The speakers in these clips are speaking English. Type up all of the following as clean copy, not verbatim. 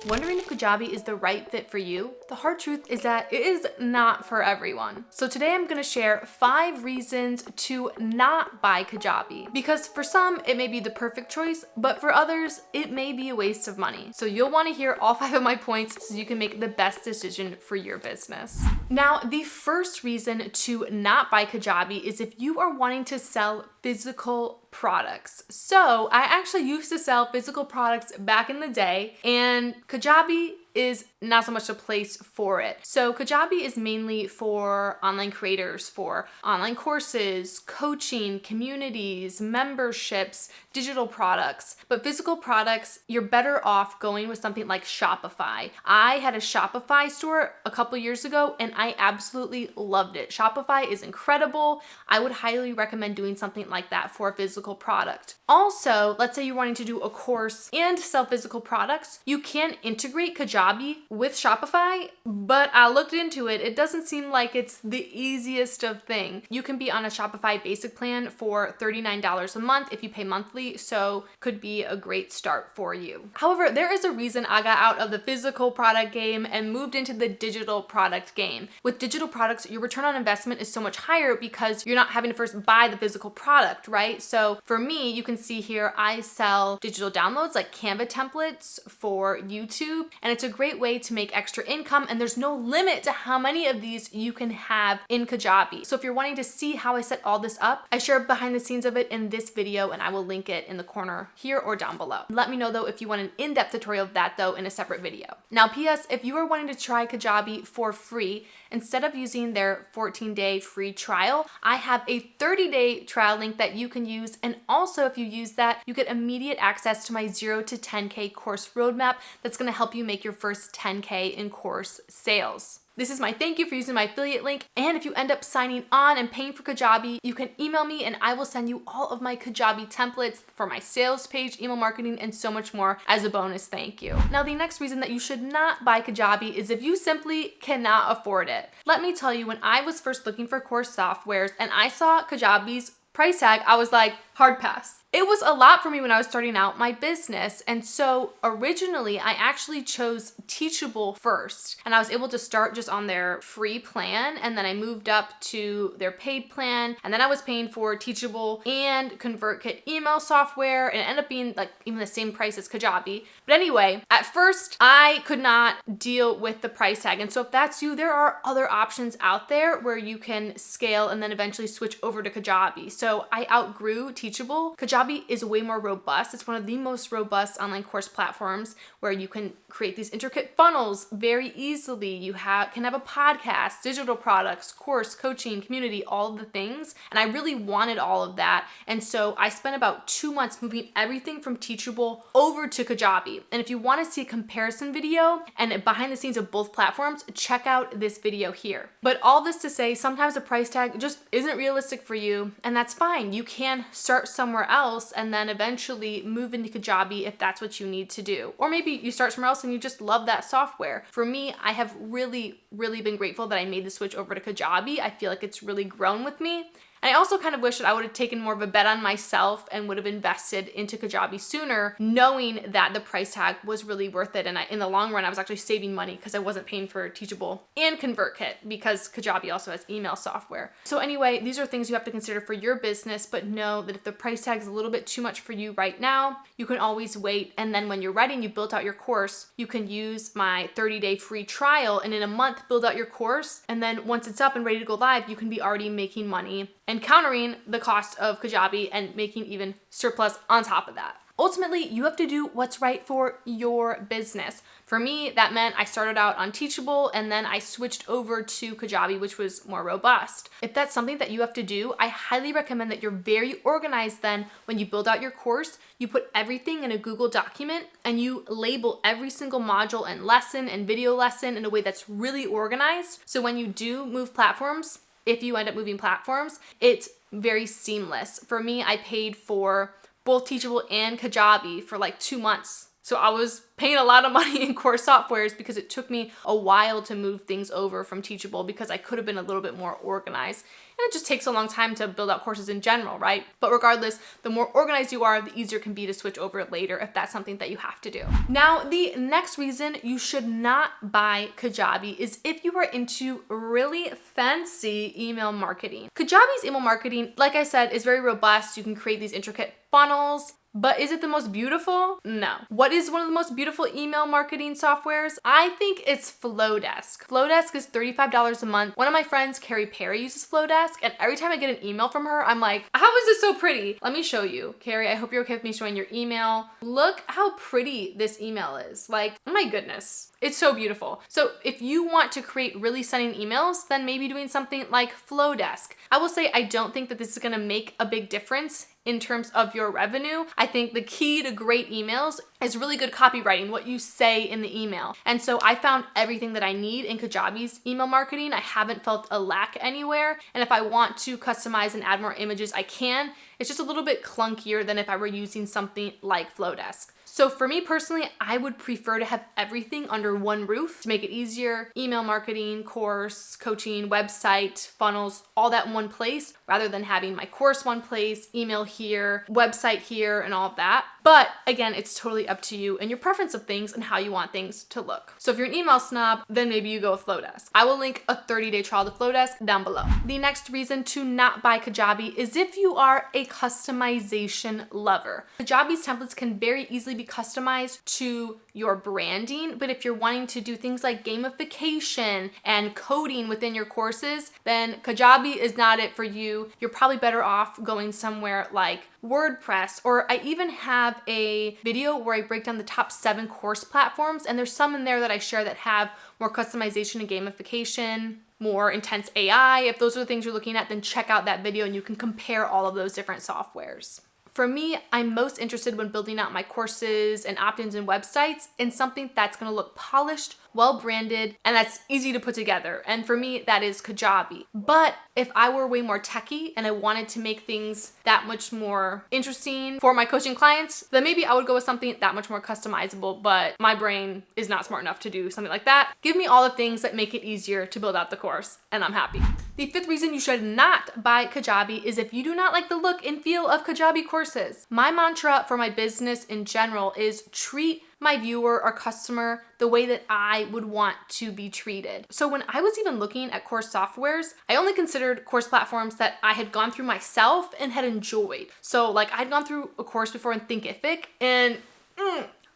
Wondering if Kajabi is the right fit for you? The hard truth is that it is not for everyone. So today I'm gonna share 5 reasons to not buy Kajabi. Because for some, it may be the perfect choice, but for others, it may be a waste of money. So you'll wanna hear all 5 of my points so you can make the best decision for your business. Now, the first reason to not buy Kajabi is if you are wanting to sell physical products. So I actually used to sell physical products back in the day, and Kajabi is not so much a place for it. So Kajabi is mainly for online creators, for online courses, coaching, communities, memberships, digital products. But physical products, you're better off going with something like Shopify. I had a Shopify store a couple years ago and I absolutely loved it. Shopify is incredible. I would highly recommend doing something like that for a physical product. Also, let's say you're wanting to do a course and sell physical products, you can integrate Kajabi with Shopify, but I looked into it. It doesn't seem like it's the easiest of thing. You can be on a Shopify basic plan for $39 a month if you pay monthly, so could be a great start for you. However, there is a reason I got out of the physical product game and moved into the digital product game. With digital products, your return on investment is so much higher because you're not having to first buy the physical product, right? So for me, you can see here, I sell digital downloads like Canva templates for YouTube, and it's a great way to make extra income, and there's no limit to how many of these you can have in Kajabi. So if you're wanting to see how I set all this up, I share behind the scenes of it in this video, and I will link it in the corner here or down below. Let me know though if you want an in-depth tutorial of that though in a separate video. Now, PS, if you are wanting to try Kajabi for free, instead of using their 14-day free trial, I have a 30-day trial link that you can use. And also if you use that, you get immediate access to my 0 to 10K course roadmap that's gonna help you make your first 10K in course sales. This is my thank you for using my affiliate link. And if you end up signing on and paying for Kajabi, you can email me and I will send you all of my Kajabi templates for my sales page, email marketing, and so much more as a bonus thank you. Now, the next reason that you should not buy Kajabi is if you simply cannot afford it. Let me tell you, when I was first looking for course softwares and I saw Kajabi's price tag, I was like, hard pass. It was a lot for me when I was starting out my business. And so originally I actually chose Teachable first, and I was able to start just on their free plan. And then I moved up to their paid plan. And then I was paying for Teachable and ConvertKit email software, and it ended up being like even the same price as Kajabi. But anyway, at first I could not deal with the price tag. And so if that's you, there are other options out there where you can scale and then eventually switch over to Kajabi. So I outgrew Teachable. Kajabi is way more robust. It's one of the most robust online course platforms where you can create these intricate funnels very easily. You can have a podcast, digital products, course, coaching, community, all of the things. And I really wanted all of that. And so I spent about 2 months moving everything from Teachable over to Kajabi. And if you want to see a comparison video and behind the scenes of both platforms, check out this video here. But all this to say, sometimes the price tag just isn't realistic for you, and that's fine. You can start somewhere else and then eventually move into Kajabi if that's what you need to do. Or maybe you start somewhere else and you just love that software. For me, I have really been grateful that I made the switch over to Kajabi. I feel like it's really grown with me. And I also kind of wish that I would have taken more of a bet on myself and would have invested into Kajabi sooner, knowing that the price tag was really worth it. And in the long run, I was actually saving money because I wasn't paying for Teachable and ConvertKit because Kajabi also has email software. So anyway, these are things you have to consider for your business, but know that if the price tag is a little bit too much for you right now, you can always wait. And then when you're ready and you built out your course, you can use my 30-day free trial and in a month build out your course. And then once it's up and ready to go live, you can be already making money and countering the cost of Kajabi and making even surplus on top of that. Ultimately, you have to do what's right for your business. For me, that meant I started out on Teachable and then I switched over to Kajabi, which was more robust. If that's something that you have to do, I highly recommend that you're very organized then when you build out your course. You put everything in a Google document and you label every single module and lesson and video lesson in a way that's really organized. So when you do move platforms, if you end up moving platforms, it's very seamless. For me, I paid for both Teachable and Kajabi for like 2 months. So I was paying a lot of money in course softwares because it took me a while to move things over from Teachable because I could have been a little bit more organized. And it just takes a long time to build out courses in general, right? But regardless, the more organized you are, the easier it can be to switch over later if that's something that you have to do. Now, the next reason you should not buy Kajabi is if you are into really fancy email marketing. Kajabi's email marketing, like I said, is very robust. You can create these intricate funnels. But is it the most beautiful? No. What is one of the most beautiful email marketing softwares? I think it's Flowdesk. Flowdesk is $35 a month. One of my friends, Carrie Perry, uses Flowdesk, and every time I get an email from her, I'm like, how is this so pretty? Let me show you. Carrie, I hope you're okay with me showing your email. Look how pretty this email is. Like, oh my goodness. It's so beautiful. So if you want to create really stunning emails, then maybe doing something like Flowdesk. I will say I don't think that this is gonna make a big difference in terms of your revenue. I think the key to great emails is really good copywriting, what you say in the email. And so I found everything that I need in Kajabi's email marketing. I haven't felt a lack anywhere. And if I want to customize and add more images, I can. It's just a little bit clunkier than if I were using something like Flowdesk. So for me personally, I would prefer to have everything under one roof to make it easier. Email marketing, course, coaching, website, funnels, all that in one place, rather than having my course one place, email here, website here, and all of that. But again, it's totally up to you and your preference of things and how you want things to look. So if you're an email snob, then maybe you go with Flowdesk. I will link a 30-day trial to Flowdesk down below. The next reason to not buy Kajabi is if you are a customization lover. Kajabi's templates can very easily be customized to your branding, but if you're wanting to do things like gamification and coding within your courses, then Kajabi is not it for you. You're probably better off going somewhere like WordPress, or I even have a video where I break down the top 7 course platforms, and there's some in there that I share that have more customization and gamification, more intense AI. If those are the things you're looking at, then check out that video and you can compare all of those different softwares. For me, I'm most interested when building out my courses and opt-ins and websites in something that's gonna look polished, well-branded, and that's easy to put together. And for me, that is Kajabi. But if I were way more techie and I wanted to make things that much more interesting for my coaching clients, then maybe I would go with something that much more customizable, but my brain is not smart enough to do something like that. Give me all the things that make it easier to build out the course, and I'm happy. The 5th reason you should not buy Kajabi is if you do not like the look and feel of Kajabi courses. My mantra for my business in general is treat my viewer or customer the way that I would want to be treated. So when I was even looking at course softwares, I only considered course platforms that I had gone through myself and had enjoyed. So like I'd gone through a course before in Thinkific and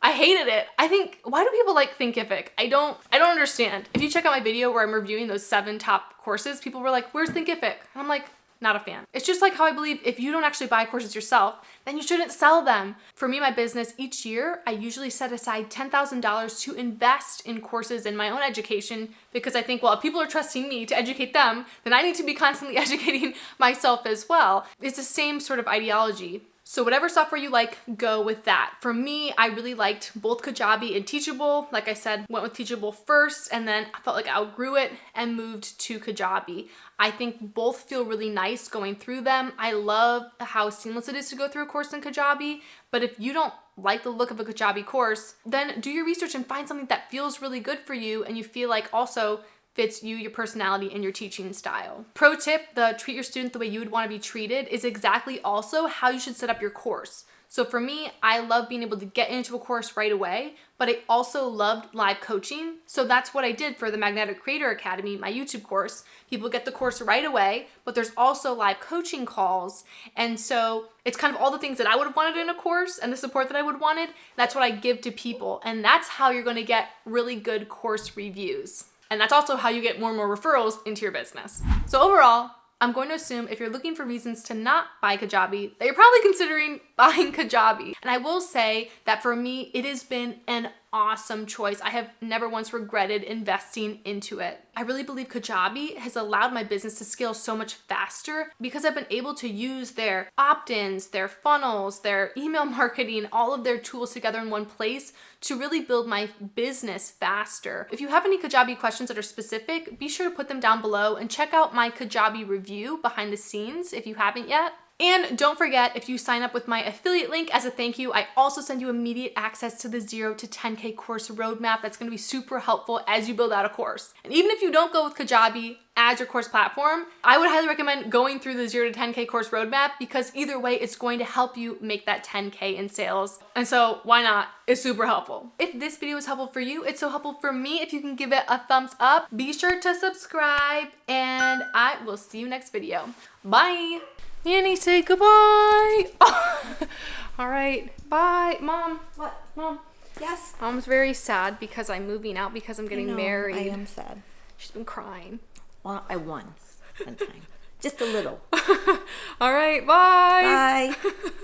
I hated it. I think, why do people like Thinkific? I don't understand. If you check out my video where I'm reviewing those 7 top courses, people were like, where's Thinkific? And I'm like, not a fan. It's just like how I believe if you don't actually buy courses yourself, then you shouldn't sell them. For me, my business, each year, I usually set aside $10,000 to invest in courses in my own education because I think, well, if people are trusting me to educate them, then I need to be constantly educating myself as well. It's the same sort of ideology. So whatever software you like, go with that. For me, I really liked both Kajabi and Teachable. Like I said, went with Teachable first, and then I felt like I outgrew it and moved to Kajabi. I think both feel really nice going through them. I love how seamless it is to go through a course in Kajabi, but if you don't like the look of a Kajabi course, then do your research and find something that feels really good for you and you feel like also fits you, your personality, and your teaching style. Pro tip, the treat your student the way you would want to be treated is exactly also how you should set up your course. So for me, I love being able to get into a course right away, but I also loved live coaching. So that's what I did for the Magnetic Creator Academy, my YouTube course. People get the course right away, but there's also live coaching calls. And so it's kind of all the things that I would have wanted in a course and the support that I would have wanted. That's what I give to people. And that's how you're going to get really good course reviews. And that's also how you get more and more referrals into your business. So overall, I'm going to assume if you're looking for reasons to not buy Kajabi, that you're probably considering buying Kajabi. And I will say that for me, it has been an awesome choice. I have never once regretted investing into it. I really believe Kajabi has allowed my business to scale so much faster because I've been able to use their opt-ins, their funnels, their email marketing, all of their tools together in one place to really build my business faster. If you have any Kajabi questions that are specific, be sure to put them down below and check out my Kajabi review behind the scenes if you haven't yet. And don't forget, if you sign up with my affiliate link as a thank you, I also send you immediate access to the 0 to 10K course roadmap. That's gonna be super helpful as you build out a course. And even if you don't go with Kajabi as your course platform, I would highly recommend going through the 0 to 10K course roadmap, because either way, it's going to help you make that 10K in sales. And so why not? It's super helpful. If this video was helpful for you, it's so helpful for me. If you can give it a thumbs up, be sure to subscribe, and I will see you next video. Bye. Annie, say goodbye. All right, bye. Mom. What? Mom. Yes. Mom's very sad because I'm moving out because I'm getting married. I am sad. She's been crying. Well, one time. Just a little. All right, bye. Bye.